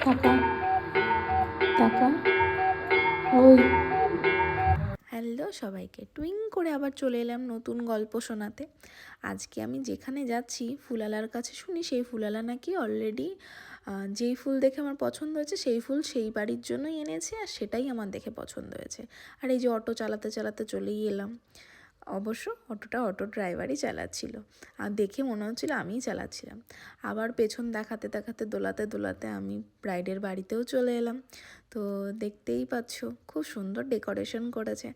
টাকা টাকা ওই। হ্যালো সবাইকে, টুইং করে আবার চলে এলাম নতুন গল্প শোনাতে। আজকে আমি যেখানে যাচ্ছি ফুলালার কাছে শুনি সেই ফুলালা নাকি অলরেডি যেই ফুল দেখে আমার পছন্দ হয়েছে সেই ফুল সেই বাড়ির জন্যই এনেছে, আর সেটাই আমার দেখে পছন্দ হয়েছে। আর এই যে অটো চালাতে চালাতে চলেই এলাম। অবশ্য অটো ড্রাইভারই চালাচ্ছিল, আর দেখে মনে হচ্ছিল আমিই চালাচ্ছিলাম। আবার পেছন দেখাতে দেখাতে দোলাতে দোলাতে আমি ব্রাইডের বাড়িতেও চলে এলাম। তো দেখতেই পাচ্ছ খুব সুন্দর ডেকোরেশন করেছে।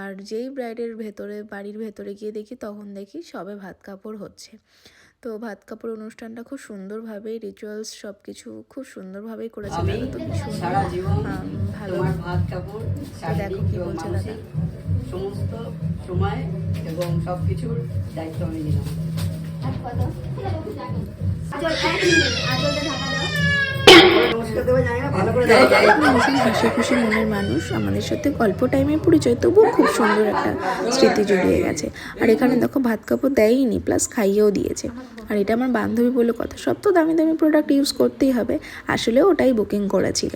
আর যেই ব্রাইডের বাড়ির ভেতরে গিয়ে দেখি, তখন দেখি সবে ভাত কাপড় হচ্ছে। তো ভাত কাপড় অনুষ্ঠানটা খুব সুন্দরভাবে, রিচুয়ালস সব কিছু খুব সুন্দরভাবেই করেছে। তো ভীষণ ভালো। দেখো কি বলছে দাদা। সমস্ত সময় এবং সব কিছুর দায়িত্ব আমি নিলাম। হাসি খুশি মনের মানুষ, আমাদের সাথে অল্প টাইমে পরিচয়, তবুও খুব সুন্দর একটা স্মৃতি জড়িয়ে গেছে। আর এখানে দেখো ভাত কাপড় দেয়নি, প্লাস খাইয়েও দিয়েছে। আর এটা আমার বান্ধবী বলে কথা, সব তো দামি দামি প্রোডাক্ট ইউজ করতেই হবে, আসলে ওটাই বুকিং করেছিল।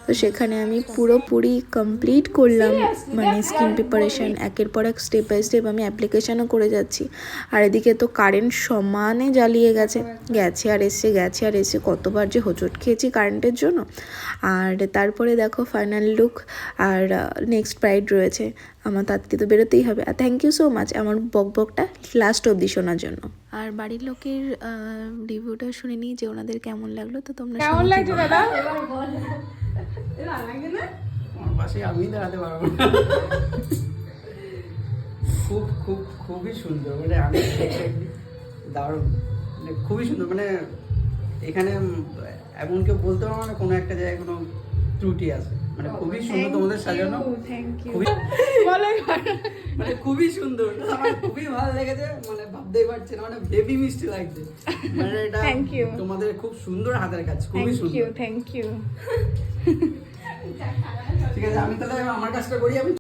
তো সেখানে আমি পুরোপুরি কমপ্লিট করলাম, মানে স্কিন প্রিপারেশান একের পর এক স্টেপ বাই স্টেপ আমি অ্যাপ্লিকেশানও করে যাচ্ছি। আর এদিকে তো কারেন্ট সমানে জ্বালিয়ে গেছে, গেছে আর এসে কতবার যে হোঁচট খেয়েছি কারেন্টের জন্য। আর তারপরে দেখো ফাইনাল লুক, আর নেক্সট ব্রাইড রয়েছে। আমার তাৎকে তো বেরোতেই হবে। আর থ্যাংক ইউ সো মাচ আমার বকবকটা লাস্ট অবধি শোনার জন্য। আর বাড়ির লোকের রিভিউটা শুনে নিই যে ওনাদের কেমন লাগলো। তো তোমরা কেমন লাগছে দাদা? আমার পাশে আমি দাঁড়াতে পারবো না। খুবই সুন্দর, মানে আমি দারুণ, মানে খুবই সুন্দর। মানে এখানে এমন কেউ বলতে পারবো না কোনো একটা জায়গায় কোনো ত্রুটি আছে। মানে খুবই সুন্দর তোমাদের সাজানো, খুবই মানে খুবই সুন্দর। আমার খুবই ভালো লেগেছে, মানে ভাবতেই পারছি না, মানে হেভি মিষ্টি লাগছে। মানে এটা তোমাদের খুব সুন্দর হাতের কাজ, খুবই সুন্দর। Thank you. ঠিক আছে, আমি তাহলে আমার কাজটা করি। আমি